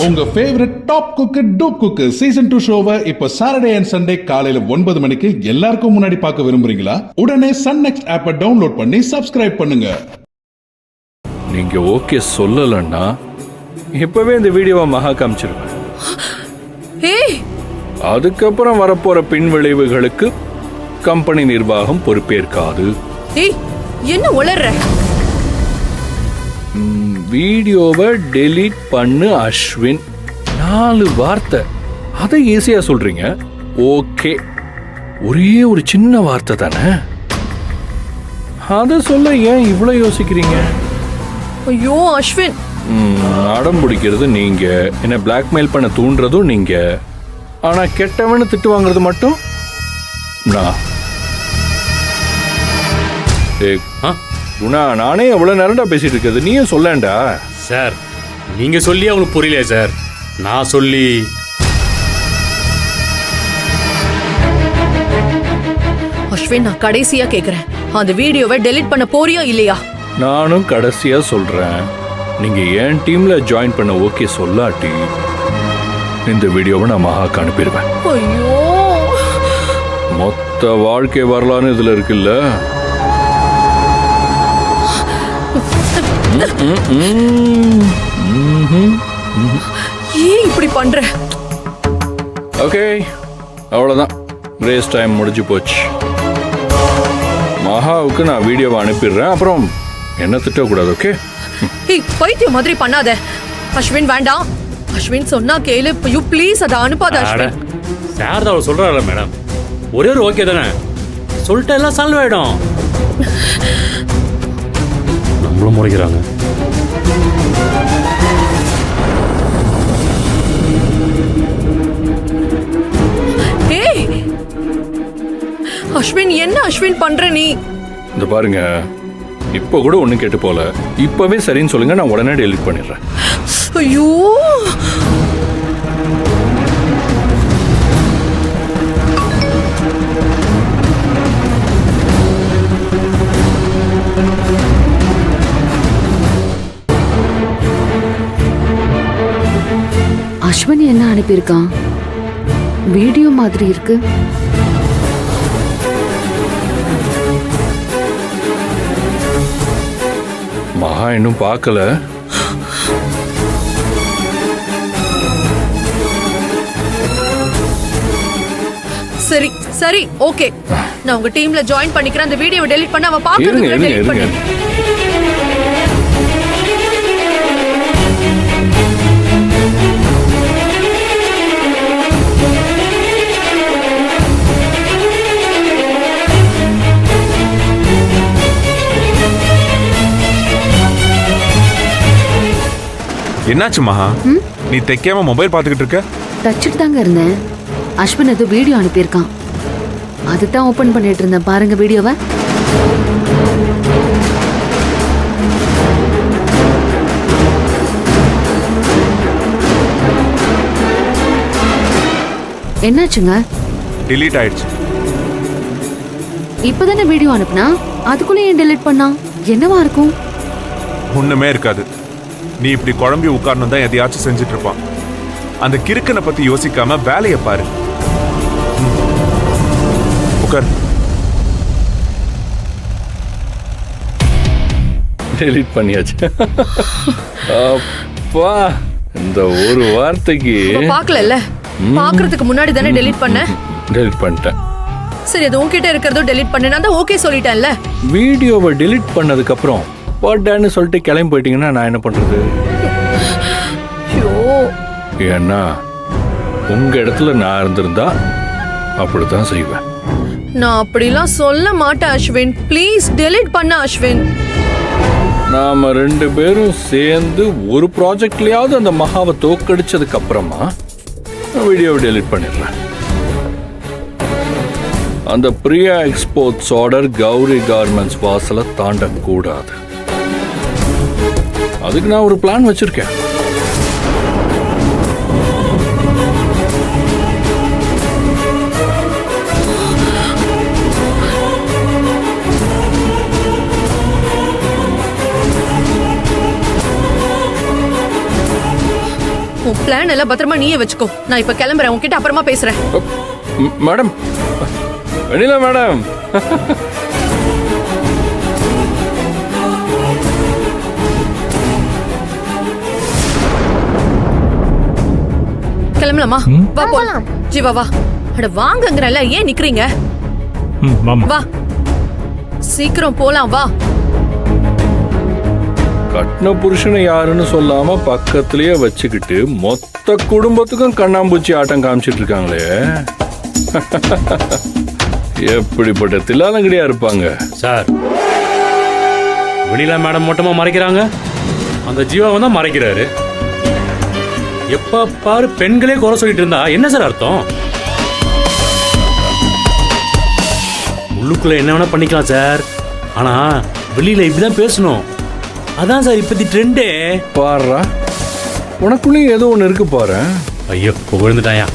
உங்க favourite top cook dupe cook season 2 ஷோவை இப்ப சாட்டர்டே அண்ட் சண்டே காலையில 9 மணிக்கு எல்லாருக்கும் முன்னாடி பார்க்க விரும்புறீங்களா? உடனே சன் நெக்ஸ்ட் ஆப்பை டவுன்லோட் பண்ணி சப்ஸ்கிரைப் பண்ணுங்க. நீங்க ஓகே சொல்லலன்னா இப்பவே இந்த வீடியோவை மகா காமிச்சிருவேன். அதுக்கப்புறம் வரப்போற பின் விளைவுகளுக்கு கம்பெனி நிர்வாகம் பொறுப்பேற்காது. என்ன உளற? வீடியோவை டெலீட் பண்ணு அஸ்வின். 4 வார்த்தை, அதை ஈஸியா சொல்றீங்க. ஓகே, ஒரே ஒரு சின்ன வார்த்தை தானே, அதை சொல்ல ஏன் இவ்வளவு யோசிக்கிறீங்க? ஐயோ அஸ்வின், அடம் பிடிக்கிறது நீங்க, என்ன பிளாக்மெயில் பண்ண தூண்டுறதும் நீங்க, ஆனா கெட்டவனு திட்டு வாங்குறது மட்டும் நான். குணா, நானே எவ்வளவு நேரம்டா பேசிட்டு இருக்கிறது, நீயும் சொல்லண்டா. சார், நீங்க சொல்லி அவங்களுக்கு புரியல சார், நான் சொல்லி. அஸ்வின், நான் கடைசியா கேக்குறேன், அந்த வீடியோவை டெலீட் பண்ண போறியா இல்லையா? நானும் கடைசியா சொல்றேன், நீங்க என் டீம்ல ஜாயின் பண்ண ஓகே சொல்லாட்டி இந்த வீடியோவை நான் மகாக்கு அனுப்பிடுவேன். ஐயோ, மொத்த வாழ்க்கை வரலான்னு இதுல இருக்குல்ல. ஏன் இப்படி பண்ற? ஓகே, அவ்வளவுதான், ரேஸ் டைம் முடிஞ்சு போச்சு. மகாவுக்கு நான் வீடியோவை அனுப்பிடுறேன், அப்புறம் என்ன திட்டக்கூடாது. ஓகே, பைத்தியம் மாதிரி பண்ணாத அஸ்வின், வேண்டாம். அஸ்வின் சொன்னா கேளு, யூ ப்ளீஸ் அதை அனுப்பாத அஸ்வின். சார் தான் சொல்றாரு மேடம், ஒரே ஒரு ஓகே தானே சொல்லிட்டு எல்லாம் சால்வ் ஆயிடும். நம்மளும் முறைக்கிறாங்க. அஸ்வின், என்ன அஸ்வின் பண்ற நீ? இந்த பாருங்க, இப்ப கூட ஒண்ணும் கேட்டு போல, இப்பவே சரின்னு சொல்லுங்க, நான் உடனே டெலிட் பண்ணிடுறேன். ஐயோ, அஸ்வின் என்ன அனுப்பியிருக்கான்? வீடியோ மாதிரி இருக்கு. மகா இன்னும் பார்க்கல. சரி சரி, ஓகே, நான் உங்க டீம்ல ஜாயின் பண்ணிக்கிறேன். அந்த வீடியோவை டெலீட் பண்ண அவ பாக்குறதுக்கு டெலீட் பண்ணு. என்னாச்சு மகா? நீ தைக்காம மொபைல் பார்த்துக்கிட்டு இருக்க? தச்சிட்டு தாங்க இருந்தேன். அஸ்வின் ஏதோ வீடியோ அனுப்பியிருக்கான், அதுதான் ஓபன் பண்ணிட்டு இருந்தேன். பாருங்க வீடியோவை. என்னாச்சுங்க? டிலீட் ஆயிடுச்சு. இப்பதானே வீடியோ அனுப்புனா, அதுக்குள்ள ஏன் டெலீட் பண்ணா? என்னவா இருக்கும்? ஒண்ணுமே இருக்காது. நீ இப்படி குழம்பி உட்கார்ந்து தான் எதையாச்சும் செஞ்சுட்டு இருப்பான். அந்த கிறுக்கனை பத்தி யோசிக்காம வேலையை பாரு. உட்கார். டெலீட் பண்ணியாச்சு. அப்பா, இந்த ஒரு வார்த்தைக்கு பார்க்கல, பார்க்கிறதுக்கு முன்னாடி தானே டெலீட் பண்ண. டெலீட் பண்ணிட்டேன். சரி, அது உன்கிட்ட இருக்கிறதோ டெலீட் பண்ணேன், நான் தான் ஓகே சொல்லிட்டேன்ல. வீடியோவை டெலீட் பண்ணதுக்கு அப்புறம் போட்டான்னு சொல்லிட்டு கிளம்பி போயிட்டீங்கன்னா நான் என்ன பண்றது? ஏன்னா உங்க இடத்துல நான் இருந்திருந்தா அப்படித்தான் செய்வேன். நான் அப்படிலாம் சொல்ல மாட்டேன் அஸ்வின், ப்ளீஸ் டெலீட் பண்ண அஸ்வின். நாம 2 பேரும் சேர்ந்து ஒரு ப்ராஜெக்ட்லயாவது அந்த மகாவை தோக்கடிச்சதுக்கு அப்புறமா வீடியோவை டெலீட் பண்ணிடுறேன். அந்த Priya exports order Gowri garments வாசலை தாண்டக்கூடாது. அதுக்கு நான் ஒரு பிளான் வச்சிருக்கேன். பிளான் எல்லாம் பத்திரமா நீயே வச்சுக்கோ. நான் இப்ப கிளம்புறேன், உன்கிட்ட அப்புறமா பேசுறேன். மேடம், வெண்ணிலா மேடம். கிளம்பலாமா? வா போலாம். ஜீவா வா. அட வாங்கங்கறல, ஏன் நிக்கிறீங்க? வா சீக்கிரம் போலாம், வா. கட்டின புருஷனை யாருன்னு சொல்லாம பக்கத்திலேயே வச்சுக்கிட்டு மொத்த குடும்பத்துக்கும் கண்ணாம்பூச்சி ஆட்டம் காமிச்சிட்டு இருக்காங்களே. எப்படிப்பட்ட தில்லாலங்கடியா இருப்பாங்க சார். வெண்ணிலா மேடம் மொட்டமா மறைக்கிறாங்க, அந்த ஜீவாவை தான் மறைக்கிறாரு. எப்ப பாரு பெண்களே குறை சொல்லிட்டு இருந்தா என்ன சார் அர்த்தம்? உள்ளுக்குள்ள என்ன வேணா பண்ணிக்கலாம் சார், ஆனா வெளியில இப்படிதான் பேசணும். அதான் சார் இப்பத்தி ட்ரெண்டே. பாருடா, உனக்குள்ளேயும் ஏதோ ஒன்று இருக்கு பாரு. ஐயோ புகழ்ந்துட்டாயா.